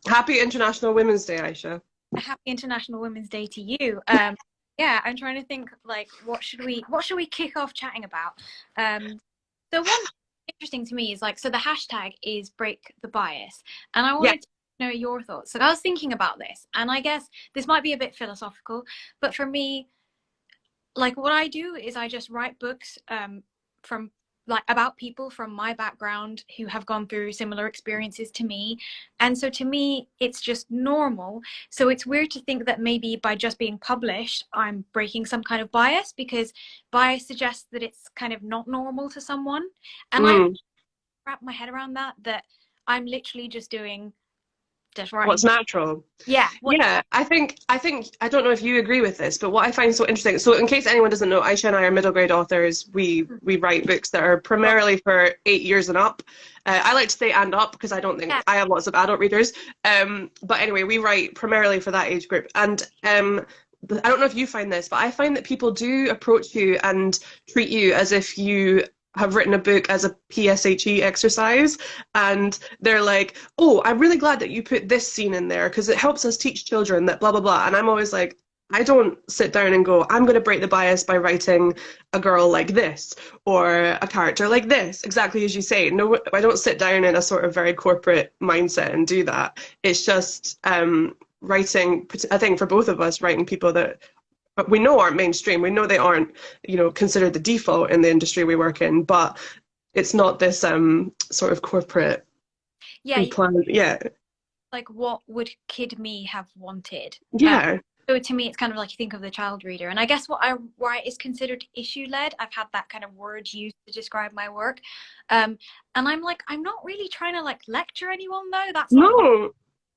Happy International Women's Day, Aisha. A happy International Women's Day to you. Yeah, I'm trying to think like what should we kick off chatting about? So one interesting to me is like so the hashtag is break the bias, and I Yeah. wanted to know your thoughts. So I was thinking about this, and I guess this might be a bit philosophical, but for me, like what I do is I just write books from like about people from my background who have gone through similar experiences to me. And so to me, it's just normal. So it's weird to think that maybe by just being published, I'm breaking some kind of bias because bias suggests that it's kind of not normal to someone. And I Mm. wrap my head around that I'm literally just writing. What's natural? Yeah. What Yeah, I think I don't know if you agree with this, but what I find so interesting. So, in case anyone doesn't know, Aisha and I are middle grade authors. We write books that are primarily for 8 years and up. I like to say and up because I don't think yeah. I have lots of adult readers. But anyway, we write primarily for that age group. And I don't know if you find this, but I find that people do approach you and treat you as if you have written a book as a PSHE exercise, and they're like, "Oh, I'm really glad that you put this scene in there because it helps us teach children that blah blah blah." And I'm always like, I don't sit down and go, "I'm going to break the bias by writing a girl like this or a character like this," exactly as you say. No, I don't sit down in a sort of very corporate mindset and do that. It's just writing, I think for both of us, writing people that we know aren't mainstream. We know they aren't, considered the default in the industry we work in, but it's not this sort of corporate Yeah. pre-planned. Yeah, Like what would kid me have wanted? yeah, So to me, it's kind of like you think of the child reader, and I guess what I write is considered issue led. I've had that kind of word used to describe my work, and I'm like, I'm not really trying to like lecture anyone though. That's not what no,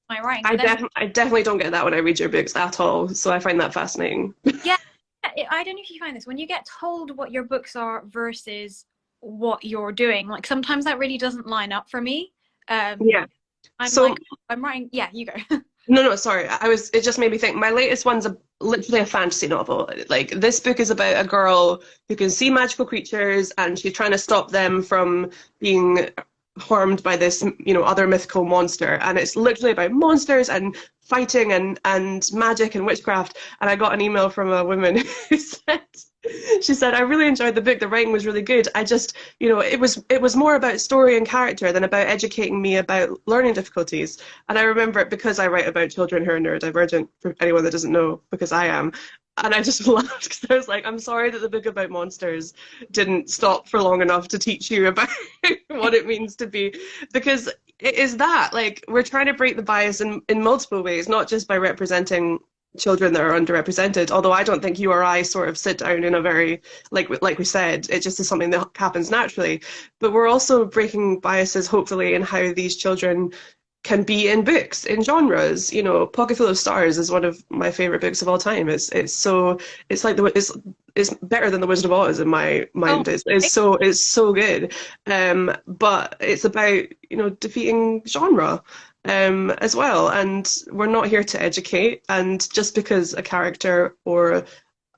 my writing. I But then, definitely, I definitely don't get that when I read your books at all. So I find that fascinating. yeah, I don't know if you find this when you get told what your books are versus what you're doing. Like sometimes that really doesn't line up for me. Um, Yeah. I'm So like, I'm writing. Yeah, you go. no, no, sorry. It just made me think. My latest one's literally a fantasy novel. Like, this book is about a girl who can see magical creatures and she's trying to stop them from being harmed by this, other mythical monster. And it's literally about monsters and fighting and magic and witchcraft. And I got an email from a woman who said, she said, "I really enjoyed the book. The writing was really good. I just, it was more about story and character than about educating me about learning difficulties." And I remember it because I write about children who are neurodivergent, for anyone that doesn't know, because I am. And I just laughed because I was like, I'm sorry that the book about monsters didn't stop for long enough to teach you about what it means to be, because it is that, like, we're trying to break the bias in multiple ways, not just by representing children that are underrepresented. Although I don't think you or I sort of sit down in a very, like we said, it just is something that happens naturally. But we're also breaking biases, hopefully, in how these children can be in books, in genres. Pocket Full of Stars is one of my favorite books of all time. It's like it's better than The Wizard of Oz in my Oh, mind. It's so good. But it's about, defeating genre as well. And we're not here to educate. And just because a character or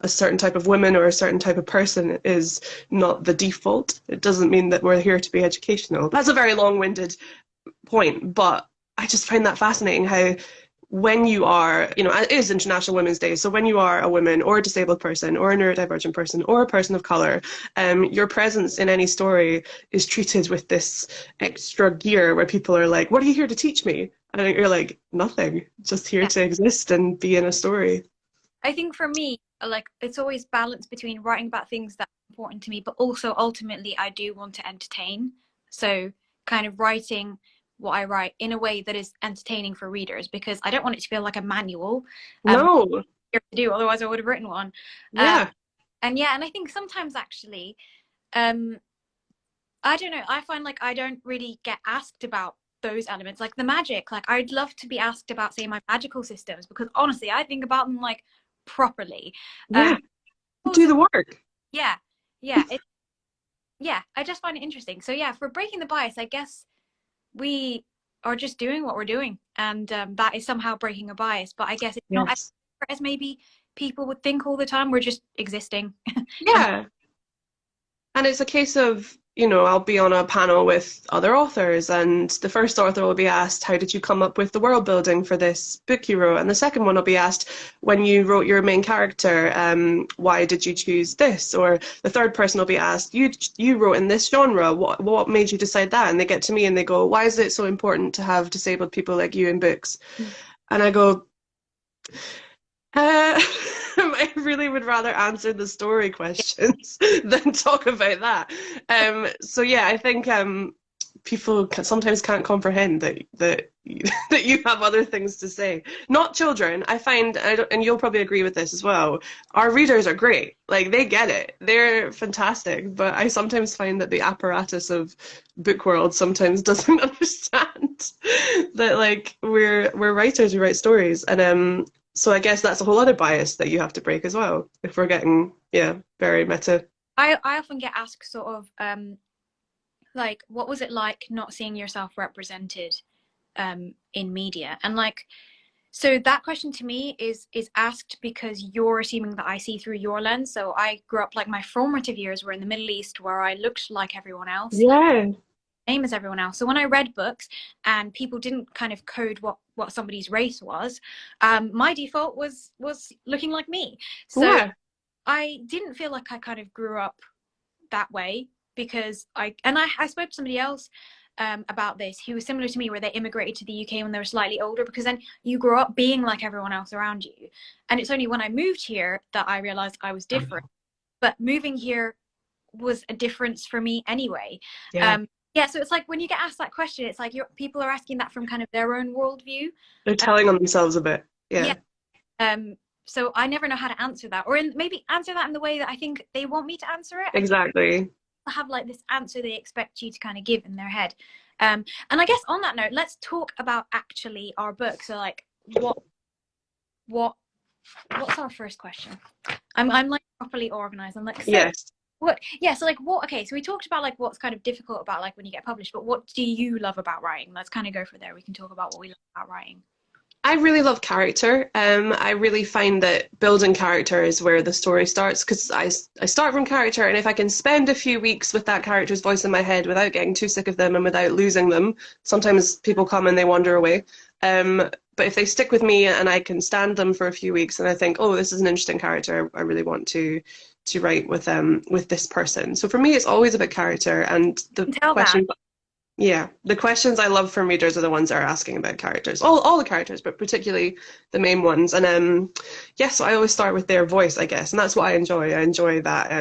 a certain type of woman or a certain type of person is not the default, it doesn't mean that we're here to be educational. That's a very long-winded point, but I just find that fascinating how when you are, it is International Women's Day, so when you are a woman or a disabled person or a neurodivergent person or a person of color, your presence in any story is treated with this extra gear where people are like, "What are you here to teach me?" And you're like, "Nothing, just here yeah. to exist and be in a story." I think for me, like it's always balance between writing about things that are important to me, but also ultimately I do want to entertain. So kind of writing what I write in a way that is entertaining for readers because I don't want it to feel like a manual. No, Here to do, otherwise I would have written one. Uh, yeah, and yeah, and I think sometimes actually, um, I don't know, I find like I don't really get asked about those elements, like the magic. Like I'd love to be asked about, say, my magical systems because honestly, I think about them like properly. Um, yeah, do also, the work. yeah, yeah, yeah. I just find it interesting. So yeah, for breaking the bias, I guess we are just doing what we're doing, and that is somehow breaking a bias. But I guess it's not Yes. as maybe people would think all the time. We're just existing, and Yeah. And it's a case of you know, I'll be on a panel with other authors, and the first author will be asked, how did you come up with the world building for this book you wrote? And the second one will be asked, when you wrote your main character, why did you choose this? Or the third person will be asked, you wrote in this genre, what made you decide that? And they get to me and they go, why is it so important to have disabled people like you in books? Mm. And I go, uh, I really would rather answer the story questions than talk about that. So yeah, I think people sometimes can't comprehend that that you have other things to say. Not children. I find, and you'll probably agree with this as well. Our readers are great. Like they get it. They're fantastic. But I sometimes find that the apparatus of book world sometimes doesn't understand that like we're writers. We write stories, and so I guess that's a whole other bias that you have to break as well, if we're getting, yeah, very meta. I often get asked sort of like, what was it like not seeing yourself represented in media? And like, so that question to me is asked because you're assuming that I see through your lens. So I grew up, like my formative years were in the Middle East, where I looked like everyone else, Yeah. same as everyone else. So when I read books and people didn't kind of code what somebody's race was, my default was looking like me. So Yeah. I didn't feel like I kind of grew up that way, because I spoke to somebody else about this who was similar to me, where they immigrated to the UK when they were slightly older, because then you grow up being like everyone else around you. And it's only when I moved here that I realized I was different. But moving here was a difference for me anyway. Yeah. Yeah, so it's like when you get asked that question, it's like people are asking that from kind of their own worldview. They're Uh, telling on themselves a bit. yeah. Yeah. So I never know how to answer that, or maybe answer that in the way that I think they want me to answer it. I think Exactly. have like this answer they expect you to kind of give in their head. And I guess on that note, let's talk about actually our book. So like what what's our first question? I'm like properly organized. I'm like, so Yes. what, yeah, so like what, okay, so we talked about like what's kind of difficult about like when you get published, but what do you love about writing? Let's kind of go for there. We can talk about what we love about writing. I really love character. I really find that building character is where the story starts because I start from character, and if I can spend a few weeks with that character's voice in my head without getting too sick of them and without losing them, sometimes people come and they wander away. But if they stick with me and I can stand them for a few weeks and I think, oh, this is an interesting character, I really want to write with this person. So for me, it's always about character and You the can tell that. question. Yeah, the questions I love from readers are the ones that are asking about characters. All the characters, but particularly the main ones. And yeah, so I always start with their voice, I guess, and that's what I enjoy. I enjoy that.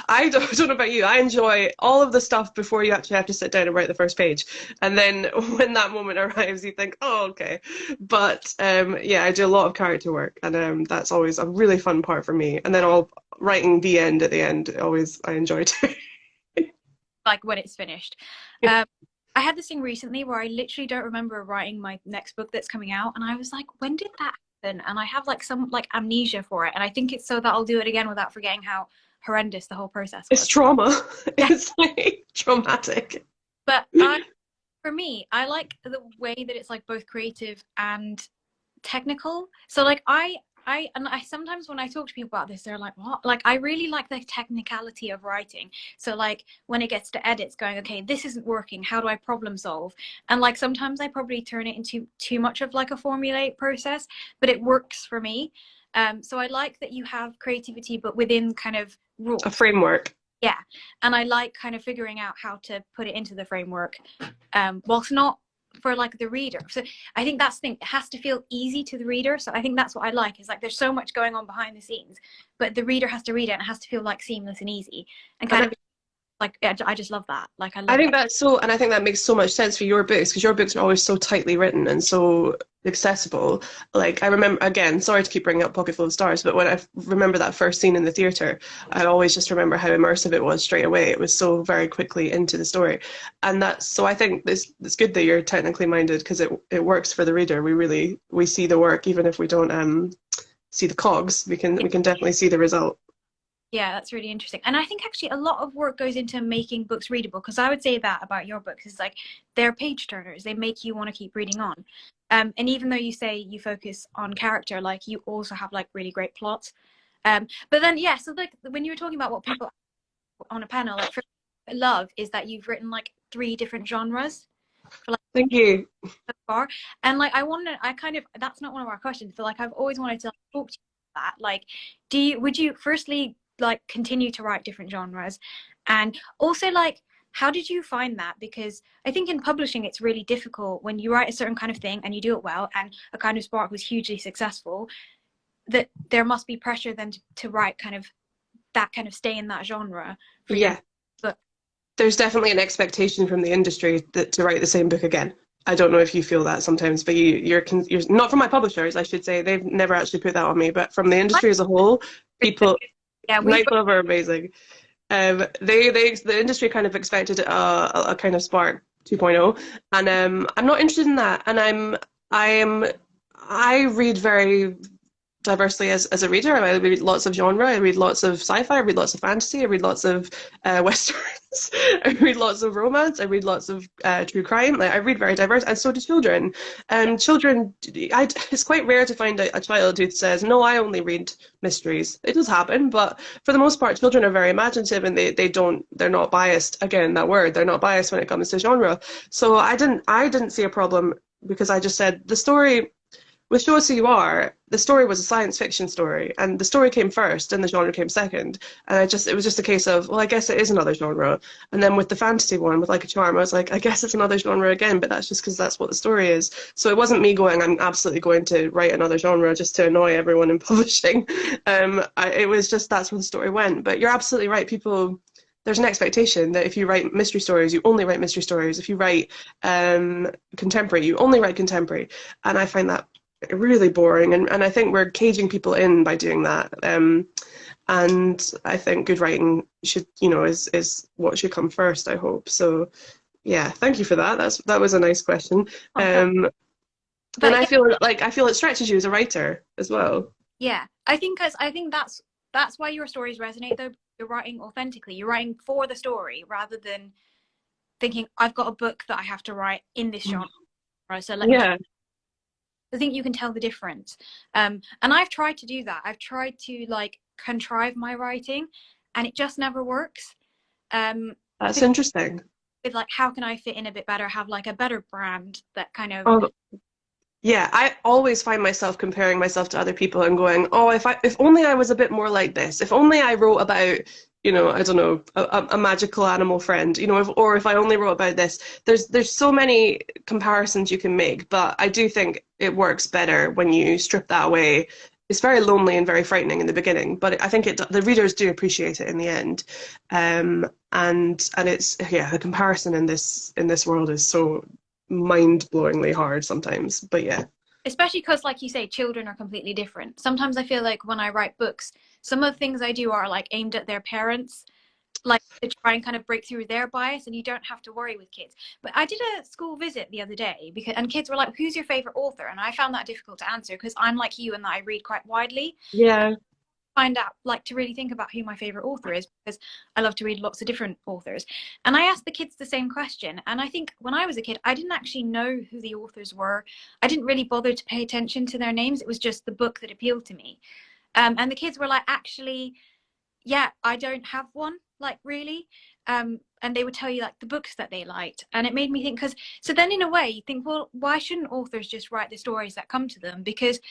I don't know about you. I enjoy all of the stuff before you actually have to sit down and write the first page, and then when that moment arrives, you think, oh, okay. But yeah, I do a lot of character work, and that's always a really fun part for me. And then all writing the end at the end, always I enjoy too. Like when it's finished. I had this thing recently where I literally don't remember writing my next book that's coming out, and I was like, when did that happen? And I have like some like amnesia for it, and I think it's so that I'll do it again without forgetting how horrendous the whole process It's was. trauma. Yeah. It's like traumatic. But for me, I like the way that it's like both creative and technical. So like I sometimes when I talk to people about this, they're like, what? Like I really like the technicality of writing. So like when it gets to edits, going, okay, this isn't working. How do I problem solve? And like sometimes I probably turn it into too much of like a formulaic process, but it works for me. So I like that you have creativity, but within kind of A rules. framework. Yeah, and I like kind of figuring out how to put it into the framework, whilst not for like the reader. So I think that's the thing, it has to feel easy to the reader. So I think that's what I like, is like there's so much going on behind the scenes, but the reader has to read it and it has to feel like seamless and easy, and kind of like I just love that. Like I I love think that. that's so, and I think that makes so much sense for your books because your books are always so tightly written and so accessible. Like I remember, again, sorry to keep bringing up Pocketful of Stars, but when I remember that first scene in the theater, I always just remember how immersive it was straight away. It was so very quickly into the story, and that's so. I think it's good that you're technically minded because it works for the reader. We see the work even if we don't see the cogs. We can definitely see the result. Yeah, that's really interesting. And I think actually a lot of work goes into making books readable, because I would say that about your books is like they're page turners. They make you want to keep reading on. And even though you say you focus on character, like you also have like really great plots. But then yeah, so like when you were talking about what people on a panel, like for love is that you've written like 3 different genres for like Thank you. so far. And like I kind of, that's not one of our questions, but like I've always wanted to like, talk to you about that. Like, would you firstly like continue to write different genres? And also like, how did you find that? Because I think in publishing it's really difficult when you write a certain kind of thing and you do it well, and A Kind of Spark was hugely successful, that there must be pressure then to write kind of that kind of stay in that genre for your Yeah. book. There's definitely an expectation from the industry that to write the same book again. I don't know if you feel that sometimes, but you're not from my publishers, I should say. They've never actually put that on me, but from the industry as a whole, people, Yeah, Night Club are amazing. The industry kind of expected a kind of Spark 2.0, and I'm not interested in that. And I read very diversely as a reader. I read lots of genre. I read lots of sci-fi. I read lots of fantasy. I read lots of westerns. I read lots of romance. I read lots of true crime. Like I read very diverse, and so do children. Children, it's quite rare to find a child who says, "No, I only read mysteries." It does happen, but for the most part, children are very imaginative, and they're not biased. Again, that word, they're not biased when it comes to genre. So I didn't see a problem because I just said the story. With Show Us Who You Are, the story was a science fiction story, and the story came first, and the genre came second. And it was just a case of, well, I guess it is another genre. And then with the fantasy one, with Like a Charm, I was like, I guess it's another genre again, but that's just because that's what the story is. So it wasn't me going, I'm absolutely going to write another genre just to annoy everyone in publishing. It was just that's where the story went. But you're absolutely right. There's an expectation that if you write mystery stories, you only write mystery stories. If you write contemporary, you only write contemporary. And I find that really boring, and I think we're caging people in by doing that. And I think good writing should, is what should come first, I hope. So yeah, thank you for that. That was a nice question. And But I yeah, feel it stretches you as a writer as well. yeah, I think that's why your stories resonate though. You're writing authentically. You're writing for the story rather than thinking I've got a book that I have to write in this genre. So let me. Yeah. I think you can tell the difference. And I've tried to do that. I've tried to like contrive my writing, and it just never works. That's interesting. With like, how can I fit in a bit better? Have like a better brand that kind of. Oh, yeah, I always find myself comparing myself to other people and going, oh, if only I was a bit more like this. If only I wrote about, I don't know, a magical animal friend, or if I only wrote about this. There's so many comparisons you can make, but I do think it works better when you strip that away. It's very lonely and very frightening in the beginning, but I think the readers do appreciate it in the end. And it's, yeah, the comparison in this world is so mind-blowingly hard sometimes, but yeah. Especially because, like you say, children are completely different. Sometimes I feel like when I write books, some of the things I do are like aimed at their parents, like to try and kind of break through their bias, and you don't have to worry with kids. But I did a school visit the other day and kids were like, who's your favorite author? And I found that difficult to answer because I'm like you and that I read quite widely. Yeah. Find out, like, to really think about who my favorite author is, because I love to read lots of different authors. And I asked the kids the same question, and I think when I was a kid I didn't actually know who the authors were. I didn't really bother to pay attention to their names. It was just the book that appealed to me. And the kids were like, actually, yeah, I don't have one, like, really. And they would tell you like the books that they liked, and it made me think, because so then in a way you think, well, why shouldn't authors just write the stories that come to them? Because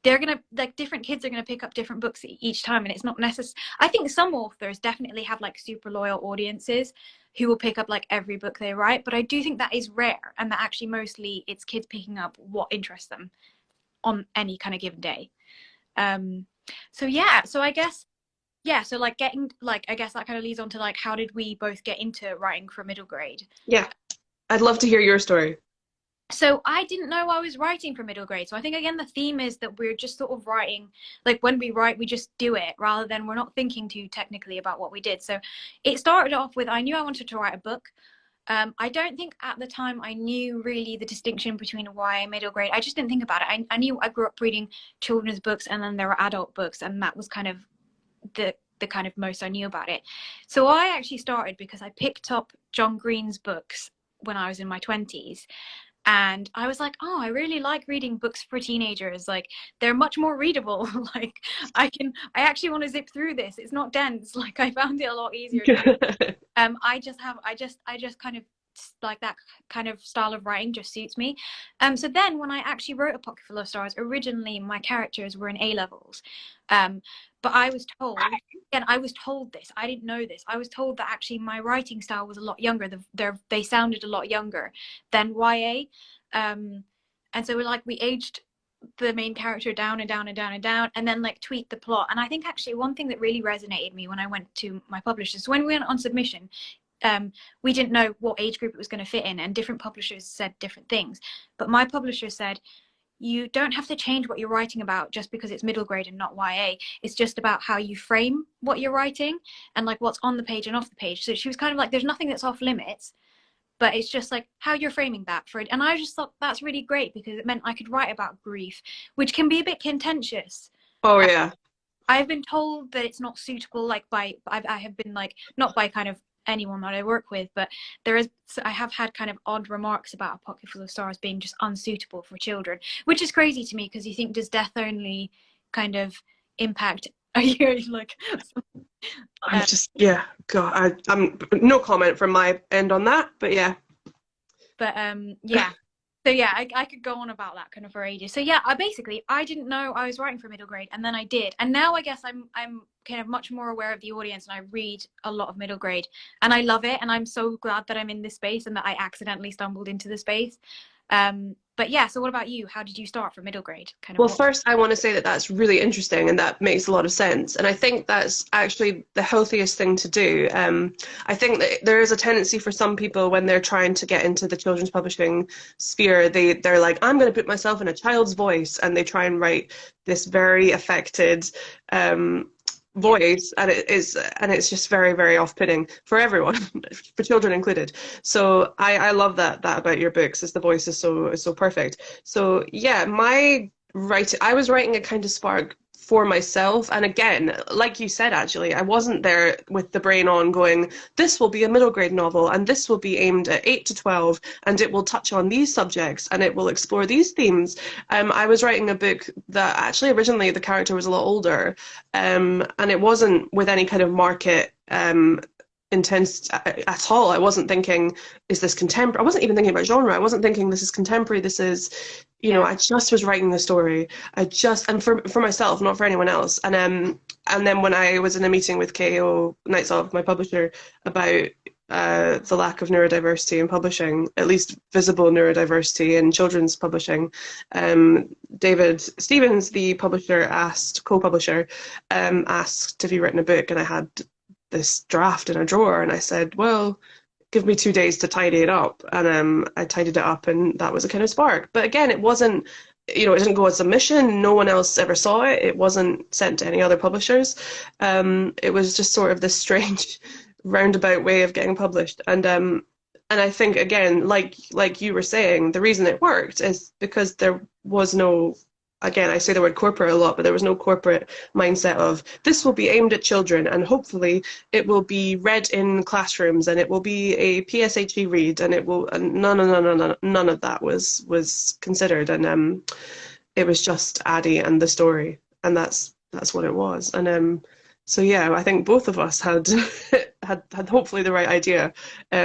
they're gonna, like, different kids are gonna pick up different books each time, and it's not necessary. I think some authors definitely have like super loyal audiences who will pick up like every book they write, but I do think that is rare, and that actually mostly it's kids picking up what interests them on any kind of given day. So yeah, so I guess, yeah, so like getting, like, I guess that kind of leads on to like, how did we both get into writing for middle grade? Yeah, I'd love to hear your story. So I didn't know I was writing for middle grade. So I think, again, the theme is that we're just sort of writing, like when we write, we just do it rather than we're not thinking too technically about what we did. So it started off with, I knew I wanted to write a book. I don't think at the time I knew really the distinction between YA and middle grade. I just didn't think about it. I knew I grew up reading children's books, and then there were adult books, and that was kind of the kind of most I knew about it. So I actually started because I picked up John Green's books when I was in my 20s. And I was like, oh, I really like reading books for teenagers. Like, they're much more readable. Like, I actually want to zip through this. It's not dense. Like, I found it a lot easier. I just kind of like that kind of style of writing just suits me. So then when I actually wrote A Pocket Full of Stars, originally my characters were in A levels. But I was told, and I was told this, I didn't know this, I was told that actually my writing style was a lot younger. They sounded a lot younger than YA. And so we aged the main character down and down and down and down, and then like tweaked the plot. And I think actually one thing that really resonated me when I went to my publishers, when we went on submission, we didn't know what age group it was going to fit in, and different publishers said different things. But my publisher said, you don't have to change what you're writing about just because it's middle grade and not YA. It's just about how you frame what you're writing and like what's on the page and off the page. So she was kind of like, there's nothing that's off limits, but it's just like how you're framing that for it. And I just thought that's really great, because it meant I could write about grief, which can be a bit contentious. Oh yeah. I've been told that it's not suitable, like I have been like, not by kind of anyone that I work with, but I have had kind of odd remarks about A Pocket Full of Stars being just unsuitable for children, which is crazy to me, because you think, does death only kind of impact a year? Like, I'm just, yeah, God, I'm no comment from my end on that, but yeah. But yeah. So yeah, I could go on about that kind of for ages. So yeah, I didn't know I was writing for middle grade, and then I did, and now I guess I'm kind of much more aware of the audience, and I read a lot of middle grade, and I love it, and I'm so glad that I'm in this space and that I accidentally stumbled into the space. But yeah, so what about you? How did you start for middle grade? Well, first I want to say that that's really interesting, and that makes a lot of sense, and I think that's actually the healthiest thing to do. I think that there is a tendency for some people, when they're trying to get into the children's publishing sphere, they're like, I'm going to put myself in a child's voice, and they try and write this very affected voice, and it's just very, very off-putting for everyone, for children included. So I love that about your books, is the voice is so perfect. So yeah, I was writing a kind of spark for myself, and again, like you said, actually, I wasn't there with the brain on going, this will be a middle grade novel, and this will be aimed at 8 to 12, and it will touch on these subjects, and it will explore these themes. I was writing a book that actually originally the character was a lot older, and it wasn't with any kind of market intense at all. I wasn't thinking, is this contemporary? I wasn't even thinking about genre. I wasn't thinking this is contemporary. This is, I just was writing the story. And for myself, not for anyone else. And then when I was in a meeting with KO Nightsoft, my publisher, about the lack of neurodiversity in publishing, at least visible neurodiversity in children's publishing, David Stevens, the co-publisher, asked to be written a book, and I had this draft in a drawer, and I said, well, give me 2 days to tidy it up, and I tidied it up, and that was a kind of spark. But again, it wasn't, it didn't go as submission. No one else ever saw it. It wasn't sent to any other publishers. It was just sort of this strange roundabout way of getting published. And I think, again, like you were saying, the reason it worked is because there was no, again, I say the word corporate a lot, but there was no corporate mindset of, this will be aimed at children, and hopefully it will be read in classrooms, and it will be a PSHE read, and it will, and none of that was considered. And it was just Addie and the story, and that's what it was. And so yeah, I think both of us had had hopefully the right idea,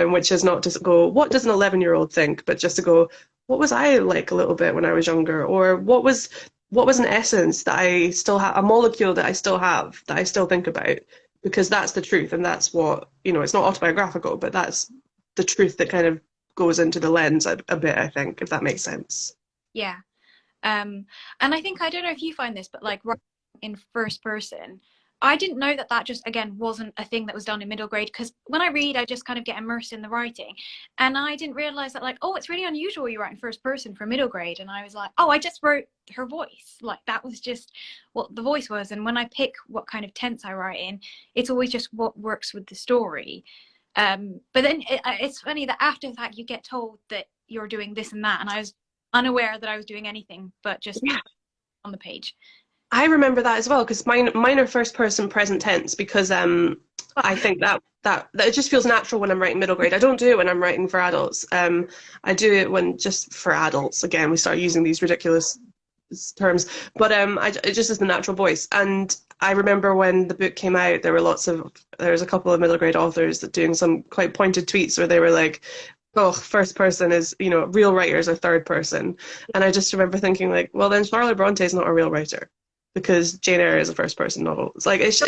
which is not to go, what does an 11-year-old think, but just to go, what was I like a little bit when I was younger? Or what was an essence that I still have, a molecule that I still have, that I still think about? Because that's the truth, and that's what, it's not autobiographical, but that's the truth that kind of goes into the lens a bit, I think, if that makes sense. Yeah. And I think, I don't know if you find this, but like writing in first person, I didn't know that just, again, wasn't a thing that was done in middle grade, because when I read, I just kind of get immersed in the writing, and I didn't realize that, like, oh, it's really unusual you write in first person for middle grade. And I was like, oh, I just wrote her voice. Like, that was just what the voice was. And when I pick what kind of tense I write in, it's always just what works with the story. But then it's funny that after that you get told that you're doing this and that, and I was unaware that I was doing anything but just on the page. I remember that as well, because mine are first person present tense, because I think that it just feels natural when I'm writing middle grade. I don't do it when I'm writing for adults. I do it when just for adults. Again, we start using these ridiculous terms, but it just is the natural voice. And I remember when the book came out, there was a couple of middle grade authors that doing some quite pointed tweets where they were like, "Oh, first person is, real writers are third person," and I just remember thinking like, well, then Charlotte Bronte is not a real writer because Jane Eyre is a first person novel. It's like it's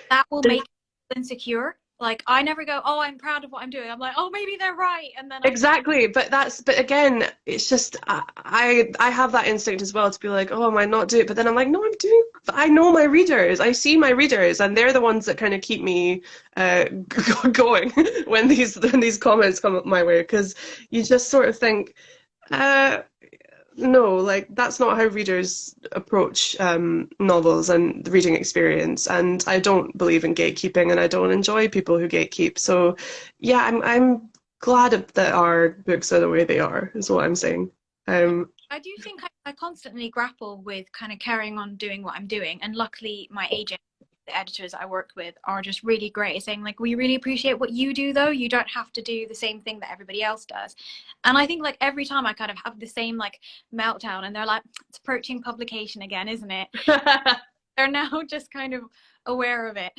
That will make you insecure. Like I never go, oh, I'm proud of what I'm doing. I'm like, oh, maybe they're right, and then exactly, but again, it's just I have that instinct as well to be like, oh, am I not doing it? But then I'm like, no, I know my readers, I see my readers, and they're the ones that kind of keep me going when these comments come up my way, because you just sort of think, uh, no, like that's not how readers approach novels and the reading experience. And I don't believe in gatekeeping, and I don't enjoy people who gatekeep. So, yeah, I'm glad that our books are the way they are, is what I'm saying. I do think I constantly grapple with kind of carrying on doing what I'm doing. And luckily, my agent, the editors I work with, are just really great at saying, like, we really appreciate what you do, though. You don't have to do the same thing that everybody else does. And I think, like, every time I kind of have the same, like, meltdown, and they're like, it's approaching publication again, isn't it? They're now just kind of aware of it.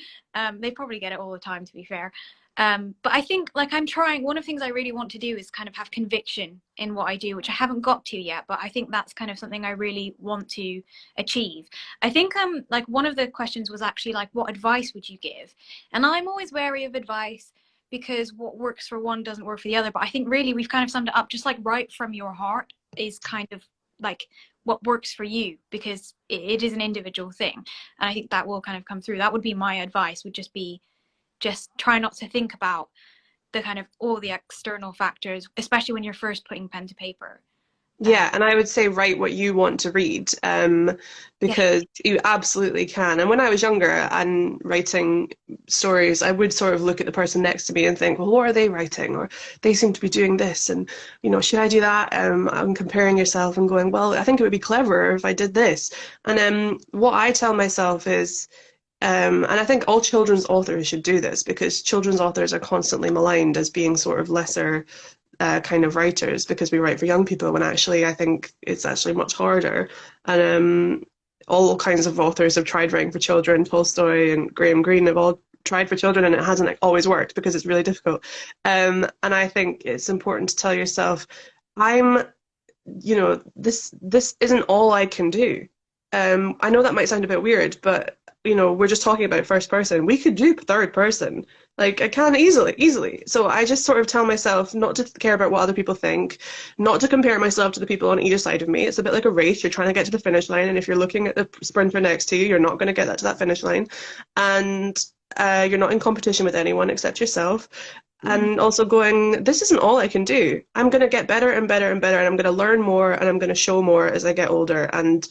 They probably get it all the time, to be fair. But I think like I'm trying, one of the things I really want to do is kind of have conviction in what I do, which I haven't got to yet, but I think that's kind of something I really want to achieve. I think like one of the questions was actually like, what advice would you give? And I'm always wary of advice because what works for one doesn't work for the other. But I think really we've kind of summed it up, just like write from your heart is kind of like what works for you, because it is an individual thing. And I think that will kind of come through. That would be my advice, would just be just try not to think about the kind of all the external factors, especially when you're first putting pen to paper. Yeah, and I would say write what you want to read, Yeah, because you absolutely can. And when I was younger and writing stories, I would sort of look at the person next to me and think, well, what are they writing? Or they seem to be doing this, and should I do that? I'm comparing yourself and going, well, I think it would be cleverer if I did this. And what I tell myself is, and I think all children's authors should do this, because children's authors are constantly maligned as being sort of lesser kind of writers because we write for young people, when actually I think it's actually much harder. And all kinds of authors have tried writing for children. Tolstoy and Graham Greene have all tried for children, and it hasn't always worked because it's really difficult. And I think it's important to tell yourself, I'm, this isn't all I can do. I know that might sound a bit weird, but we're just talking about first person. We could do third person. Like I can easily. So I just sort of tell myself not to care about what other people think, not to compare myself to the people on either side of me. It's a bit like a race. You're trying to get to the finish line, and if you're looking at the sprinter next to you, you're not going to get that to that finish line. And you're not in competition with anyone except yourself. And also going, this isn't all I can do. I'm going to get better and better and better, and I'm going to learn more, and I'm going to show more as I get older. And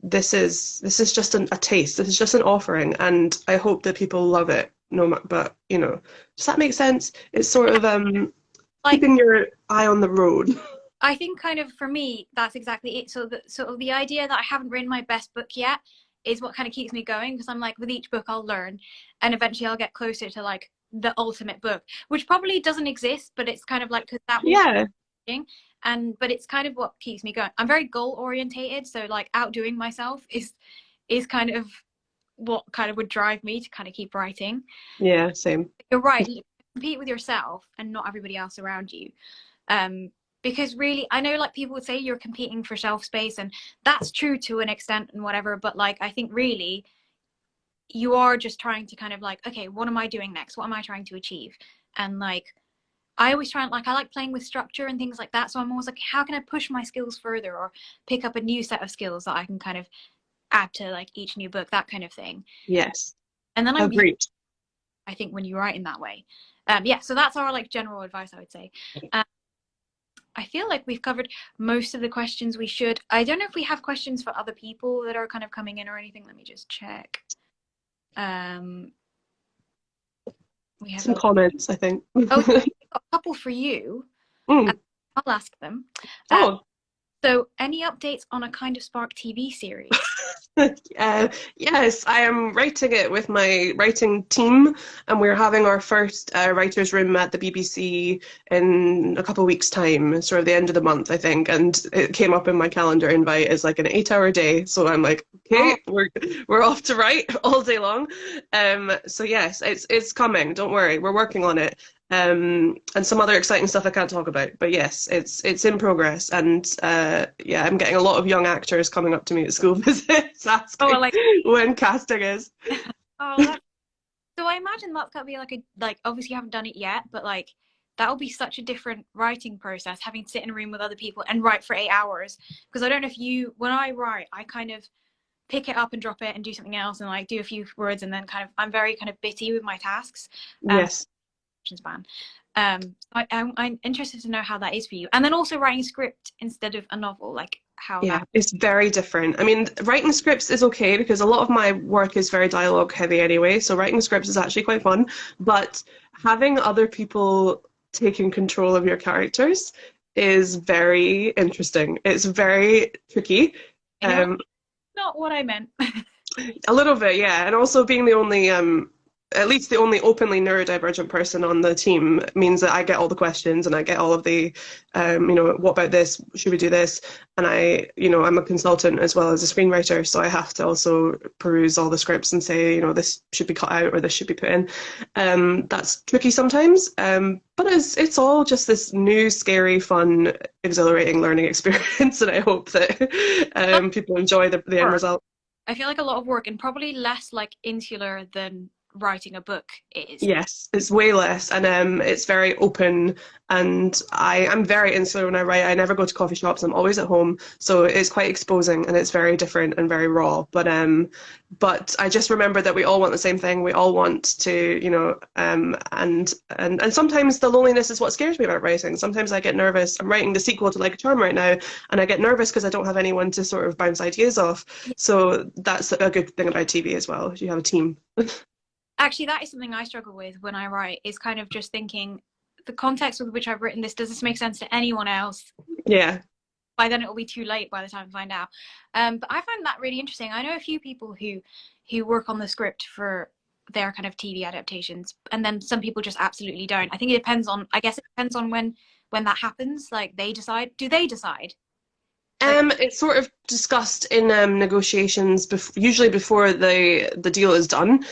this is just a taste. This is just an offering, and I hope that people love it. No, but does that make sense? It's sort of like keeping your eye on the road. I think kind of for me that's exactly it. So the idea that I haven't written my best book yet is what kind of keeps me going, because I'm like, with each book I'll learn, and eventually I'll get closer to like the ultimate book, which probably doesn't exist, but it's kind of like, because that will Yeah, but it's kind of what keeps me going. I'm very goal orientated, so like outdoing myself is kind of what kind of would drive me to kind of keep writing. yeah, same. You're right, you compete with yourself and not everybody else around you. Because really, I know like people would say you're competing for shelf space, and that's true to an extent and whatever, but like I think really you are just trying to kind of like, okay, what am I doing next? What am I trying to achieve? And like I always try and like, I like playing with structure and things like that. So I'm always like, how can I push my skills further, or pick up a new set of skills that I can kind of add to like each new book, that kind of thing. Yes, And then agreed. I think when you write in that way. Yeah, so that's our like general advice, I would say. I feel like we've covered most of the questions we should. I don't know if we have questions for other people that are kind of coming in or anything. Let me just check. We have Some comments, I think. a couple for you. Mm. I'll ask them. Oh, So, any updates on a Kind of Spark TV series? Yes, I am writing it with my writing team, and we're having our first writers' room at the BBC in a couple of weeks' time, sort of the end of the month, I think. And it came up in my calendar invite as like an 8-hour day, so I'm like, Oh, okay, we're off to write all day long. So yes, it's coming. Don't worry, we're working on it. And some other exciting stuff I can't talk about. But yes, it's in progress, and yeah, I'm getting a lot of young actors coming up to me at school visits oh, asking like, when casting is. oh, that's, so I imagine that's gotta be like a, like, obviously you haven't done it yet, but like that will be such a different writing process, having to sit in a room with other people and write for 8 hours. Because I don't know if you, when I write, I kind of pick it up and drop it and do something else and like do a few words, and then kind of I'm very kind of bitty with my tasks. Yes. Span. I'm interested to know how that is for you. And then also writing a script instead of a novel, like how Yeah, that. it's very different. I mean, writing scripts is okay because a lot of my work is very dialogue heavy anyway, so writing scripts is actually quite fun. But having other people taking control of your characters is very interesting. It's very tricky. You know, Um, not what I meant. a little bit, yeah. And also being the only at least the only openly neurodivergent person on the team means that I get all the questions and I get all of the, what about this? Should we do this? And I'm a consultant as well as a screenwriter, so I have to also peruse all the scripts and say, this should be cut out or this should be put in. That's tricky sometimes, but it's all just this new, scary, fun, exhilarating learning experience, and I hope that people enjoy the end result. I feel like a lot of work and probably less like insular than writing a book is. Yes, it's way less, and it's very open. And I'm very insular when I write. I never go to coffee shops. I'm always at home, so it's quite exposing, and it's very different and very raw. But I just remember that we all want the same thing. We all want to, and sometimes the loneliness is what scares me about writing. Sometimes I get nervous. I'm writing the sequel to Like a Charm right now, and I get nervous because I don't have anyone to sort of bounce ideas off. Yeah. So that's a good thing about TV as well. You have a team. Actually, that is something I struggle with when I write, is kind of just thinking the context with which I've written this, does this make sense to anyone else? Yeah. By then it will be too late by the time I find out. But I find that really interesting. I know a few people who work on the script for their kind of TV adaptations, and then some people just absolutely don't. I think it depends on, I guess it depends on when that happens. Like they decide, do they decide? It's sort of discussed in negotiations, usually before the deal is done.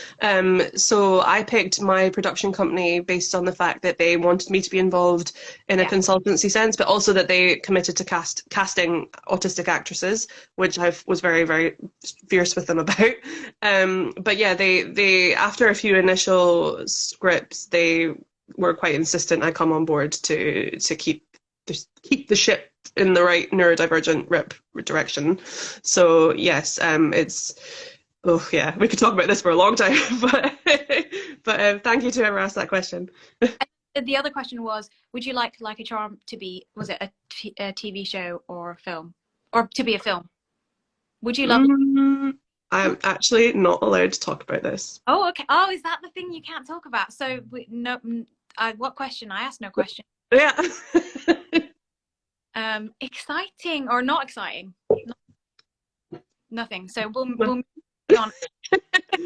So I picked my production company based on the fact that they wanted me to be involved in a consultancy sense, but also that they committed to casting autistic actresses, which I was very, very fierce with them about. But yeah, they after a few initial scripts, they were quite insistent I come on board to keep the ship in the right neurodivergent rip direction. So yes, we could talk about this for a long time, but thank you to whoever asked that question. The other question was, would you like a Charm to be, was it a TV show or a film, or to be a film? Would you love? I'm actually not allowed to talk about this. Oh, okay. Oh, is that the thing you can't talk about? So no, what question? I asked no question. Yeah. Exciting or not exciting? Nothing. So we'll move on.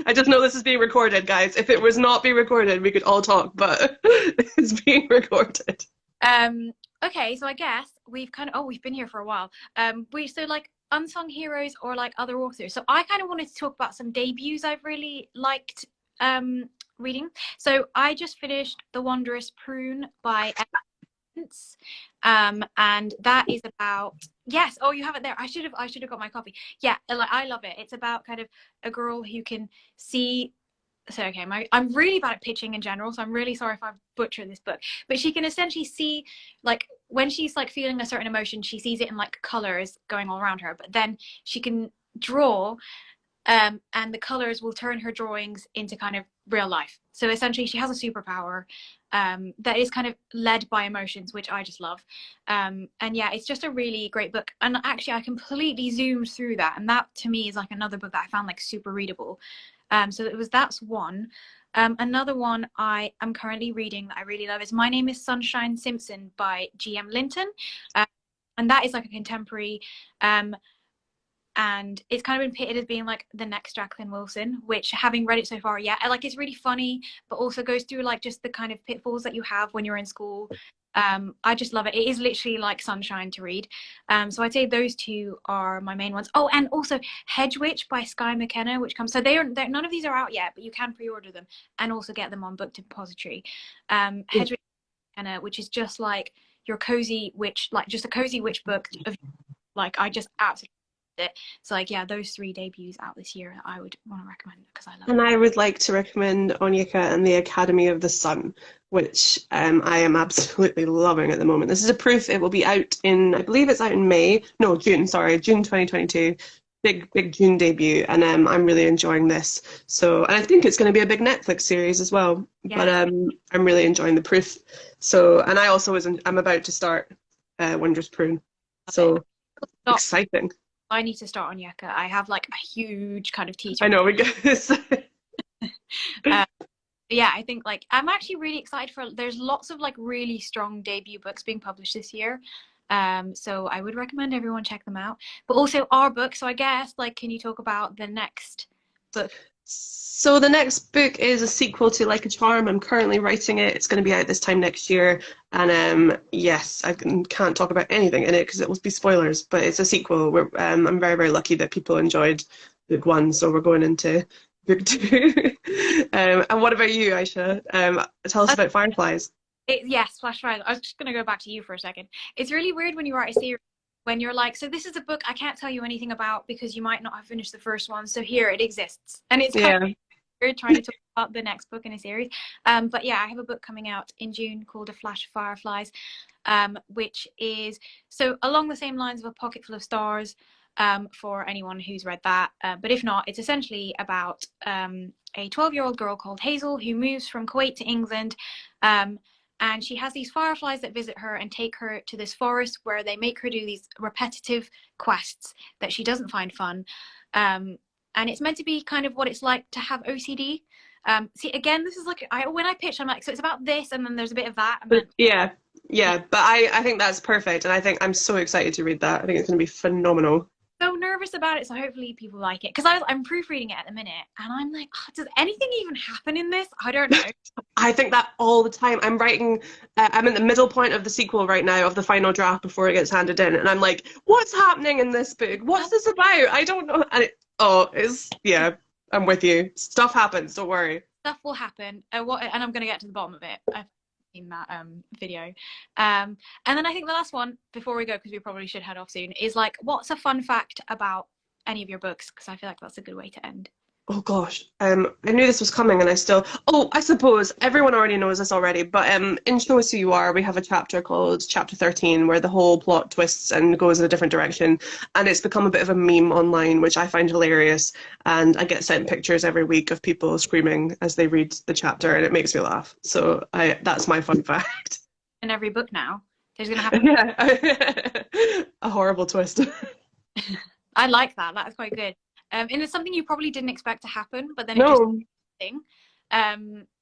I just know this is being recorded, guys. If it was not being recorded, we could all talk, but it's being recorded. Okay, so I guess we've been here for a while. So like unsung heroes or like other authors. So I kind of wanted to talk about some debuts I've really liked reading. So I just finished The Wondrous Prune by and that is about, yes, oh, you have it there. I should have got my copy. Yeah, like I love it. It's about kind of a girl who can see, so okay, I'm really bad at pitching in general, so I'm really sorry if I butcher this book, but she can essentially see, like when she's like feeling a certain emotion, she sees it in like colors going all around her, but then she can draw, and the colors will turn her drawings into kind of real life. So essentially she has a superpower that is kind of led by emotions, which I just love. And yeah, it's just a really great book. And actually I completely zoomed through that, and that to me is like another book that I found like super readable. So that's one. Another one I am currently reading that I really love is My Name is Sunshine Simpson by G.M. Linton. and that is like a contemporary, and it's kind of been pitted as being like the next Jacqueline Wilson, which, having read it so far, yeah, like it's really funny, but also goes through like just the kind of pitfalls that you have when you're in school. I just love it. It is literally like sunshine to read. So I'd say those two are my main ones. Oh, and also Hedge Witch by Skye McKenna, which comes, so they're none of these are out yet, but you can pre-order them and also get them on Book Depository. Hedge Witch by McKenna, which is just like your cozy witch, like just a cozy witch book of, like, I just absolutely it. So like, yeah, those three debuts out this year I would want to recommend because I love And it. I would like to recommend Onyeka and the Academy of the Sun, which I am absolutely loving at the moment. This is a proof. It will be out in, I believe it's out in May. No, June, sorry, June 2022. Big June debut, and I'm really enjoying this. So, and I think it's going to be a big Netflix series as well. Yeah. But I'm really enjoying the proof. So, and I also I'm about to start Wondrous Prune. So exciting. I need to start Onyeka. I have like a huge kind of teacher. I know we get this. Yeah, I think like I'm actually really excited for, there's lots of like really strong debut books being published this year. So I would recommend everyone check them out. But also our book, so I guess like, can you talk about the next book? So the next book is a sequel to Like a Charm. I'm currently writing it. It's going to be out this time next year. And yes, I can't talk about anything in it because it will be spoilers, but it's a sequel. I'm very, very lucky that people enjoyed book one, so we're going into book two. And what about you, Aisha? Tell us about Fireflies. Yes, Flash Fires. I was just going to go back to you for a second. It's really weird when you write a series, when you're like, so this is a book I can't tell you anything about because you might not have finished the first one. So here it exists. And it's kind of weird trying to talk about the next book in a series. But yeah, I have a book coming out in June called A Flash of Fireflies, which is so along the same lines of A Pocket Full of Stars, for anyone who's read that. But if not, it's essentially about a 12-year-old girl called Hazel who moves from Kuwait to England. And she has these fireflies that visit her and take her to this forest where they make her do these repetitive quests that she doesn't find fun. And it's meant to be kind of what it's like to have OCD. See, again, this is like, when I pitch, I'm like, so it's about this, and then there's a bit of that. And then, yeah. But I think that's perfect. And I think I'm so excited to read that. I think it's going to be phenomenal. So nervous about it, so hopefully people like it, because I'm proofreading it at the minute and I'm like, oh, does anything even happen in this? I don't know. I think that all the time. I'm writing, I'm in the middle point of the sequel right now, of the final draft before it gets handed in, and I'm like, what's happening in this book? What's this about? I don't know. And yeah, I'm with you. Stuff happens, don't worry. Stuff will happen, and I'm going to get to the bottom of it. I've seen that video. And then I think the last one, before we go, because we probably should head off soon, is like, what's a fun fact about any of your books? Because I feel like that's a good way to end. Oh gosh, I knew this was coming, and I suppose everyone already knows this already, but in Show Us Who You Are, we have a chapter called Chapter 13 where the whole plot twists and goes in a different direction, and it's become a bit of a meme online, which I find hilarious, and I get sent pictures every week of people screaming as they read the chapter, and it makes me laugh. So that's my fun fact. In every book now, there's going to happen a horrible twist. I like that. That's quite good. And it's something you probably didn't expect to happen, but then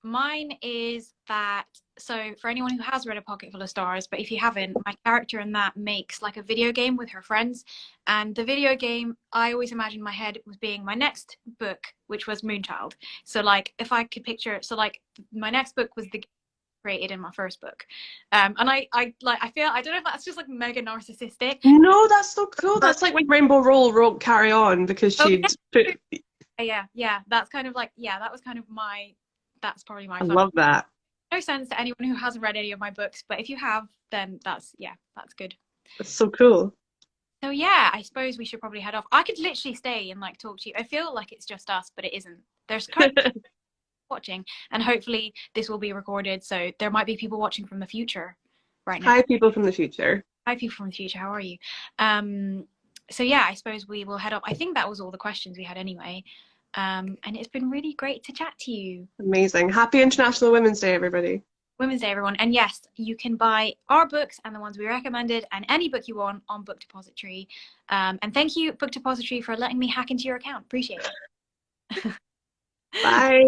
mine is that, so for anyone who has read A Pocket Full of Stars, but if you haven't, my character in that makes like a video game with her friends, and the video game, I always imagined in my head was being my next book, which was Moonchild. So like, if I could picture, so like my next book was the created in my first book, and I feel, I don't know if that's just like mega narcissistic. No, that's so cool. That's like when Rainbow Rowell wrote Carry On because she'd put... yeah, that's kind of like, yeah, that was kind of that's probably my fun. I love that. No sense to anyone who hasn't read any of my books, but if you have, then that's good. That's so cool. So yeah, I suppose we should probably head off. I could literally stay and like talk to you. I feel like it's just us, but it isn't. There's kind of watching, and hopefully this will be recorded, so there might be people watching from the future right now. Hi people from the future. How are you? So yeah, I suppose we will head up. I think that was all the questions we had anyway, and it's been really great to chat to you. Amazing. Happy International Women's Day, everybody. Women's Day, everyone. And yes, you can buy our books and the ones we recommended and any book you want on Book Depository. And thank you, Book Depository, for letting me hack into your account. Appreciate it. Bye.